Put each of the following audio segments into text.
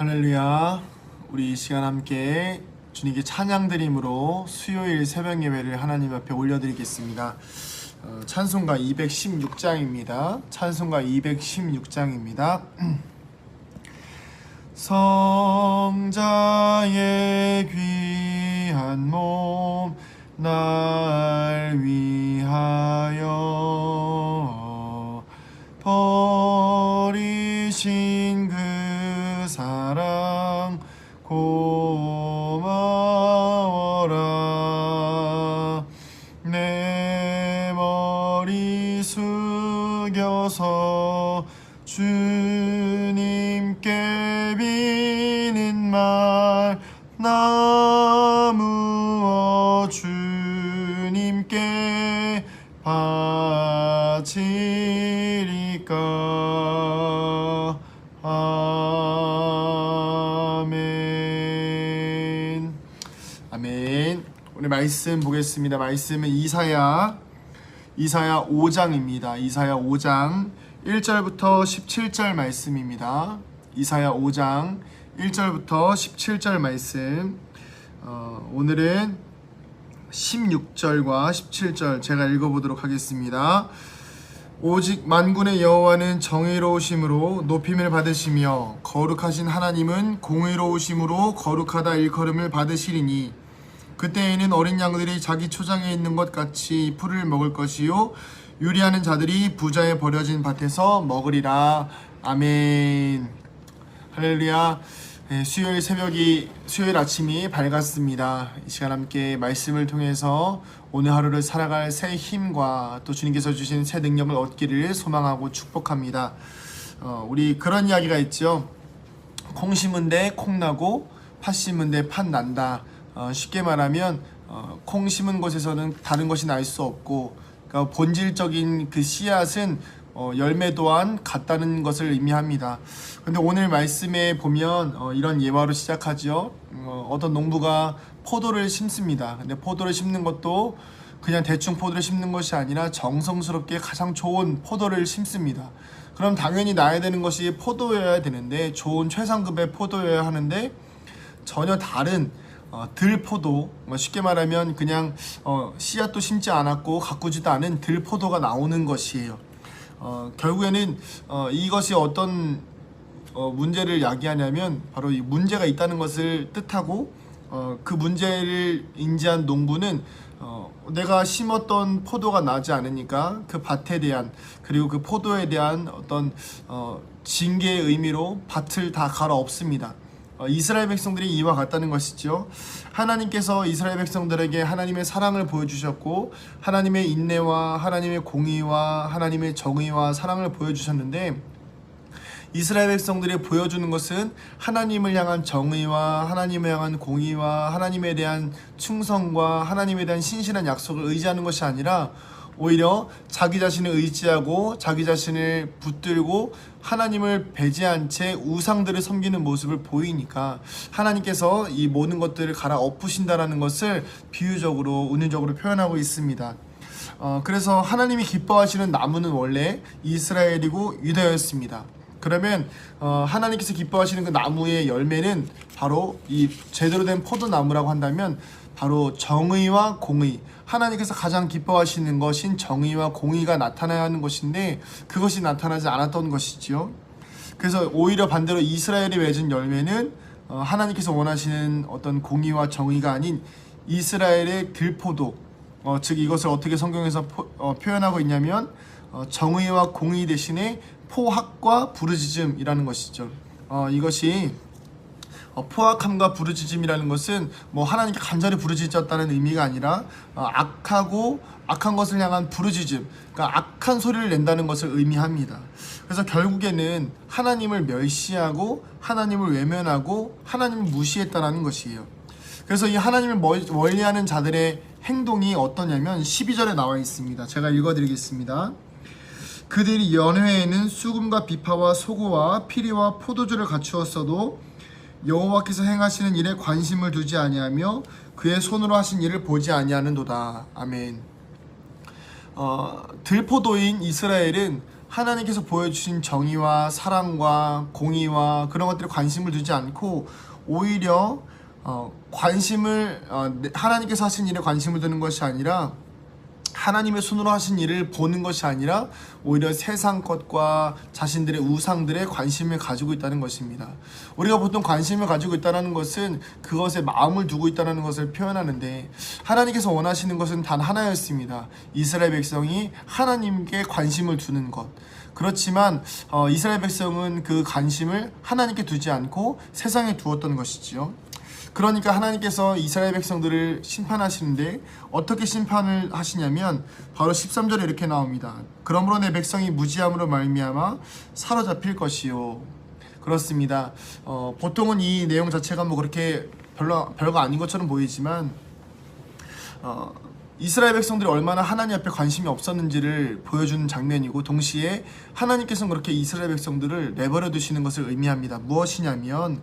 할렐루야. 우리 이 시간 함께 주님께 찬양 드림으로 수요일 새벽 예배를 하나님 앞에 올려드리겠습니다. 찬송가 216장입니다. 찬송가 216장입니다. 성자의 귀한 몸 날 위하여 버리신 그 사랑 고마워라. 내 머리 숙여서 주님께 비는 말 나무어 주님께 바치리까. 아멘. 아멘. 오늘 말씀 보겠습니다. 말씀은 이사야 5장입니다. 이사야 5장 1절부터 17절 말씀입니다. 이사야 5장 1절부터 17절 말씀. 오늘은 16절과 17절 제가 읽어보도록 하겠습니다. 오직 만군의 여호와는 정의로우심으로 높임을 받으시며 거룩하신 하나님은 공의로우심으로 거룩하다 일컬음을 받으시리니 그때에는 어린 양들이 자기 초장에 있는 것 같이 풀을 먹을 것이요 유리하는 자들이 부자의 버려진 밭에서 먹으리라. 아멘. 할렐루야. 수요일 아침이 밝았습니다. 이 시간 함께 말씀을 통해서 오늘 하루를 살아갈 새 힘과 또 주님께서 주신 새 능력을 얻기를 소망하고 축복합니다. 우리 그런 이야기가 있죠. 콩 심은 데 콩 나고 팥 심은 데 팥 난다. 쉽게 말하면 콩 심은 곳에서는 다른 것이 날 수 없고, 그러니까 본질적인 그 씨앗은 열매 또한 같다는 것을 의미합니다. 근데 오늘 말씀에 보면 이런 예화로 시작하죠. 어떤 농부가 포도를 심습니다. 근데 포도를 심는 것도 그냥 대충 포도를 심는 것이 아니라 정성스럽게 가장 좋은 포도를 심습니다. 그럼 당연히 나야 되는 것이 포도여야 되는데, 좋은 최상급의 포도여야 하는데 전혀 다른 들포도, 쉽게 말하면 그냥 씨앗도 심지 않았고 가꾸지도 않은 들포도가 나오는 것이에요. 결국에는 이것이 어떤 문제를 야기하냐면 바로 이 문제가 있다는 것을 뜻하고, 그 문제를 인지한 농부는 내가 심었던 포도가 나지 않으니까 그 밭에 대한, 그리고 그 포도에 대한 어떤 징계의 의미로 밭을 다 갈아엎습니다. 이스라엘 백성들이 이와 같다는 것이죠. 하나님께서 이스라엘 백성들에게 하나님의 사랑을 보여주셨고, 하나님의 인내와 하나님의 공의와 하나님의 정의와 사랑을 보여주셨는데, 이스라엘 백성들이 보여주는 것은 하나님을 향한 정의와 하나님을 향한 공의와 하나님에 대한 충성과 하나님에 대한 신실한 약속을 의지하는 것이 아니라 오히려 자기 자신을 의지하고 자기 자신을 붙들고 하나님을 배제한 채 우상들을 섬기는 모습을 보이니까 하나님께서 이 모든 것들을 갈아엎으신다라는 것을 비유적으로 은유적으로 표현하고 있습니다. 그래서 하나님이 기뻐하시는 나무는 원래 이스라엘이고 유다였습니다. 그러면 하나님께서 기뻐하시는 그 나무의 열매는 바로 이 제대로 된 포도나무라고 한다면 바로 정의와 공의, 하나님께서 가장 기뻐하시는 것인 정의와 공의가 나타나야 하는 것인데 그것이 나타나지 않았던 것이지요. 그래서 오히려 반대로 이스라엘이 맺은 열매는 하나님께서 원하시는 어떤 공의와 정의가 아닌 이스라엘의 들포도, 즉 이것을 어떻게 성경에서 표현하고 있냐면 정의와 공의 대신에 포악과 부르짖음이라는 것이죠. 이것이 포악함과 부르짖음이라는 것은 하나님께 간절히 부르짖었다는 의미가 아니라 악하고 악한 것을 향한 부르짖음, 그러니까 악한 소리를 낸다는 것을 의미합니다. 그래서 결국에는 하나님을 멸시하고 하나님을 외면하고 하나님을 무시했다는 것이에요. 그래서 이 하나님을 멀리하는 자들의 행동이 어떠냐면 12절에 나와 있습니다. 제가 읽어드리겠습니다. 그들이 연회에는 수금과 비파와 소고와 피리와 포도주를 갖추었어도 여호와께서 행하시는 일에 관심을 두지 아니하며 그의 손으로 하신 일을 보지 아니하는도다. 아멘. 들포도인 이스라엘은 하나님께서 보여주신 정의와 사랑과 공의와 그런 것들에 관심을 두지 않고 오히려 하나님께서 하신 일에 관심을 두는 것이 아니라 하나님의 손으로 하신 일을 보는 것이 아니라 오히려 세상 것과 자신들의 우상들에 관심을 가지고 있다는 것입니다. 우리가 보통 관심을 가지고 있다는 것은 그것에 마음을 두고 있다는 것을 표현하는데, 하나님께서 원하시는 것은 단 하나였습니다. 이스라엘 백성이 하나님께 관심을 두는 것. 그렇지만 이스라엘 백성은 그 관심을 하나님께 두지 않고 세상에 두었던 것이지요. 그러니까 하나님께서 이스라엘 백성들을 심판하시는데 어떻게 심판을 하시냐면 바로 13절에 이렇게 나옵니다. 그러므로 내 백성이 무지함으로 말미암아 사로잡힐 것이요. 그렇습니다. 보통은 이 내용 자체가 뭐 그렇게 별거 아닌 것처럼 보이지만 이스라엘 백성들이 얼마나 하나님 앞에 관심이 없었는지를 보여주는 장면이고, 동시에 하나님께서는 그렇게 이스라엘 백성들을 내버려 두시는 것을 의미합니다. 무엇이냐면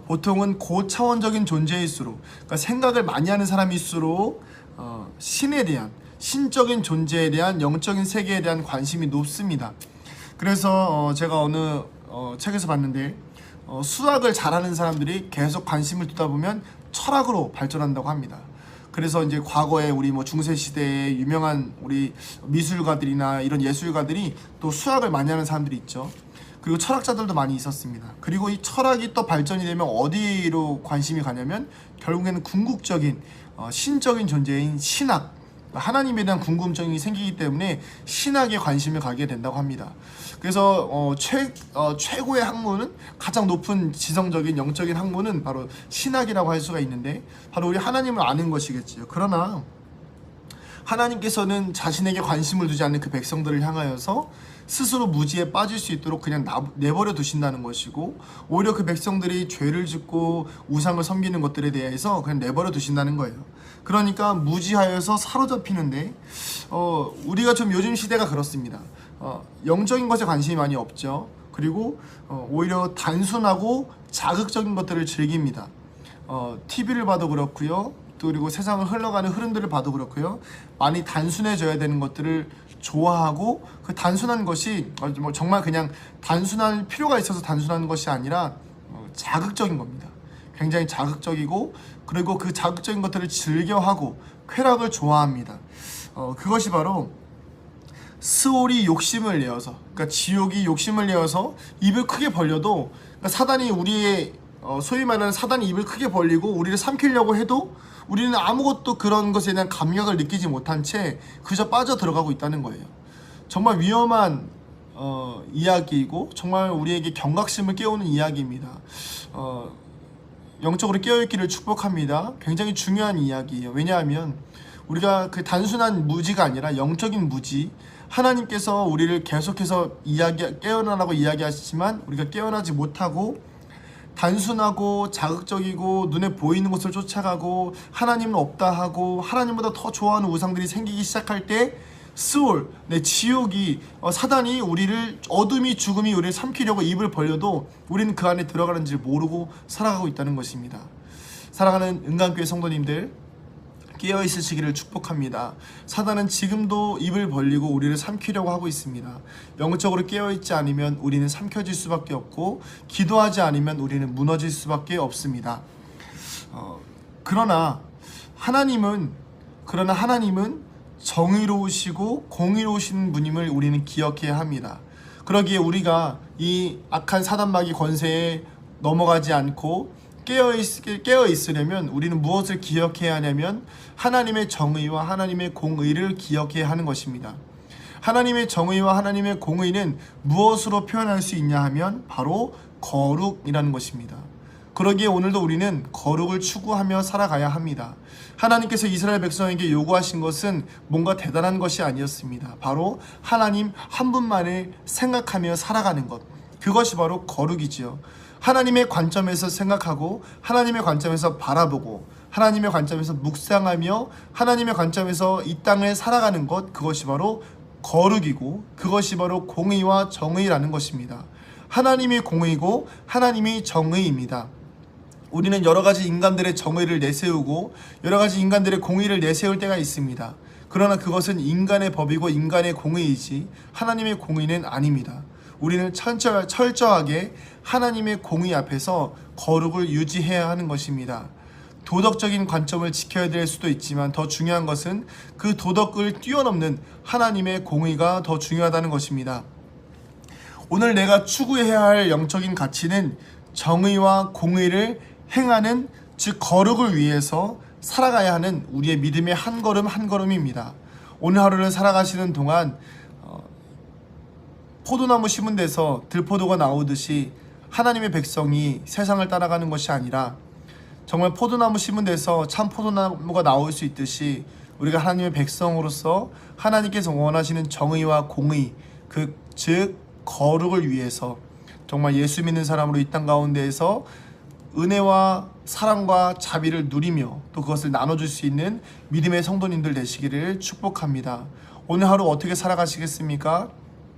보통은 고차원적인 존재일수록, 그러니까 생각을 많이 하는 사람일수록 신에 대한, 신적인 존재에 대한, 영적인 세계에 대한 관심이 높습니다. 그래서 제가 어느 책에서 봤는데 수학을 잘하는 사람들이 계속 관심을 두다 보면 철학으로 발전한다고 합니다. 그래서 이제 과거에 우리 뭐 중세 시대에 유명한 우리 미술가들이나 이런 예술가들이 또 수학을 많이 하는 사람들이 있죠. 그리고 철학자들도 많이 있었습니다. 그리고 이 철학이 또 발전이 되면 어디로 관심이 가냐면 결국에는 궁극적인 신적인 존재인 신학, 하나님에 대한 궁금증이 생기기 때문에 신학에 관심을 가게 된다고 합니다. 그래서 최고의 학문은, 가장 높은 지성적인 영적인 학문은 바로 신학이라고 할 수가 있는데, 바로 우리 하나님을 아는 것이겠지요. 그러나 하나님께서는 자신에게 관심을 두지 않는 그 백성들을 향하여서 스스로 무지에 빠질 수 있도록 그냥 내버려 두신다는 것이고, 오히려 그 백성들이 죄를 짓고 우상을 섬기는 것들에 대해서 그냥 내버려 두신다는 거예요. 그러니까 무지하여서 사로잡히는데 우리가 좀 요즘 시대가 그렇습니다. 영적인 것에 관심이 많이 없죠. 그리고 오히려 단순하고 자극적인 것들을 즐깁니다. TV를 봐도 그렇고요. 또 그리고 세상을 흘러가는 흐름들을 봐도 그렇고요. 많이 단순해져야 되는 것들을 좋아하고, 그 단순한 것이 정말 그냥 단순할 필요가 있어서 단순한 것이 아니라 자극적인 겁니다. 굉장히 자극적이고, 그리고 그 자극적인 것들을 즐겨하고 쾌락을 좋아합니다. 그것이 바로 스올이 욕심을 내어서, 그러니까 지옥이 욕심을 내어서 입을 크게 벌려도, 그러니까 사단이 우리의 소위 말하는 사단이 입을 크게 벌리고 우리를 삼키려고 해도 우리는 아무것도 그런 것에 대한 감각을 느끼지 못한 채 그저 빠져들어가고 있다는 거예요. 정말 위험한 이야기이고 정말 우리에게 경각심을 깨우는 이야기입니다. 영적으로 깨어있기를 축복합니다. 굉장히 중요한 이야기예요. 왜냐하면 우리가 그 단순한 무지가 아니라 영적인 무지, 하나님께서 우리를 계속해서 깨어나라고 이야기하시지만 우리가 깨어나지 못하고 단순하고 자극적이고 눈에 보이는 것을 쫓아가고 하나님은 없다 하고 하나님보다 더 좋아하는 우상들이 생기기 시작할 때 스올, 지옥이, 사단이 우리를, 어둠이 죽음이 우리를 삼키려고 입을 벌려도 우리는 그 안에 들어가는지 모르고 살아가고 있다는 것입니다. 사랑하는 은강교회 성도님들, 깨어있으시기를 축복합니다. 사단은 지금도 입을 벌리고 우리를 삼키려고 하고 있습니다. 영적으로 깨어있지 않으면 우리는 삼켜질 수밖에 없고, 기도하지 않으면 우리는 무너질 수밖에 없습니다. 그러나 하나님은 정의로우시고 공의로우신 분임을 우리는 기억해야 합니다. 그러기에 우리가 이 악한 사단마귀 권세에 넘어가지 않고 깨어있으려면 우리는 무엇을 기억해야 하냐면 하나님의 정의와 하나님의 공의를 기억해야 하는 것입니다. 하나님의 정의와 하나님의 공의는 무엇으로 표현할 수 있냐 하면 바로 거룩이라는 것입니다. 그러기에 오늘도 우리는 거룩을 추구하며 살아가야 합니다. 하나님께서 이스라엘 백성에게 요구하신 것은 뭔가 대단한 것이 아니었습니다. 바로 하나님 한 분만을 생각하며 살아가는 것, 그것이 바로 거룩이지요. 하나님의 관점에서 생각하고 하나님의 관점에서 바라보고 하나님의 관점에서 묵상하며 하나님의 관점에서 이 땅을 살아가는 것, 그것이 바로 거룩이고 그것이 바로 공의와 정의라는 것입니다. 하나님이 공의고 하나님이 정의입니다. 우리는 여러 가지 인간들의 정의를 내세우고 여러 가지 인간들의 공의를 내세울 때가 있습니다. 그러나 그것은 인간의 법이고 인간의 공의이지 하나님의 공의는 아닙니다. 우리는 철저하게 하나님의 공의 앞에서 거룩을 유지해야 하는 것입니다. 도덕적인 관점을 지켜야 될 수도 있지만 더 중요한 것은 그 도덕을 뛰어넘는 하나님의 공의가 더 중요하다는 것입니다. 오늘 내가 추구해야 할 영적인 가치는 정의와 공의를 행하는, 즉 거룩을 위해서 살아가야 하는 우리의 믿음의 한 걸음 한 걸음입니다. 오늘 하루를 살아가시는 동안 포도나무 심은 데서 들포도가 나오듯이 하나님의 백성이 세상을 따라가는 것이 아니라 정말 포도나무 심은 데서 참 포도나무가 나올 수 있듯이 우리가 하나님의 백성으로서 하나님께서 원하시는 정의와 공의, 즉 거룩을 위해서 정말 예수 믿는 사람으로 이 땅 가운데에서 은혜와 사랑과 자비를 누리며 또 그것을 나눠줄 수 있는 믿음의 성도님들 되시기를 축복합니다. 오늘 하루 어떻게 살아가시겠습니까?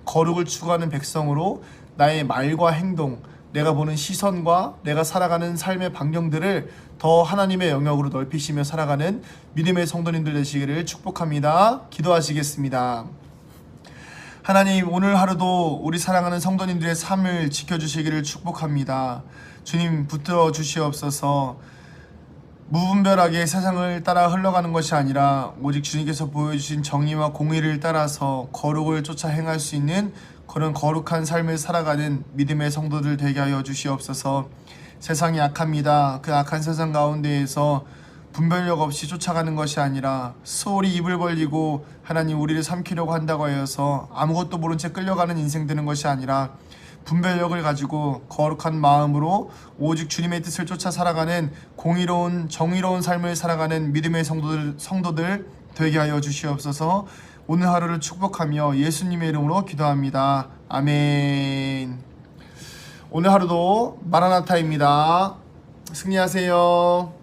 거룩을 추구하는 백성으로 나의 말과 행동, 내가 보는 시선과 내가 살아가는 삶의 반경들을 더 하나님의 영역으로 넓히시며 살아가는 믿음의 성도님들 되시기를 축복합니다. 기도하시겠습니다. 하나님, 오늘 하루도 우리 사랑하는 성도님들의 삶을 지켜주시기를 축복합니다. 주님, 붙들어 주시옵소서. 무분별하게 세상을 따라 흘러가는 것이 아니라 오직 주님께서 보여주신 정의와 공의를 따라서 거룩을 쫓아 행할 수 있는 그런 거룩한 삶을 살아가는 믿음의 성도들 되게 하여 주시옵소서. 세상이 악합니다. 그 악한 세상 가운데에서 분별력 없이 쫓아가는 것이 아니라 소홀히 입을 벌리고 하나님 우리를 삼키려고 한다고 하여서 아무것도 모른 채 끌려가는 인생 되는 것이 아니라 분별력을 가지고 거룩한 마음으로 오직 주님의 뜻을 쫓아 살아가는 공의로운 정의로운 삶을 살아가는 믿음의 성도들 되게 하여 주시옵소서. 오늘 하루를 축복하며 예수님의 이름으로 기도합니다. 아멘. 오늘 하루도 마라나타입니다. 승리하세요.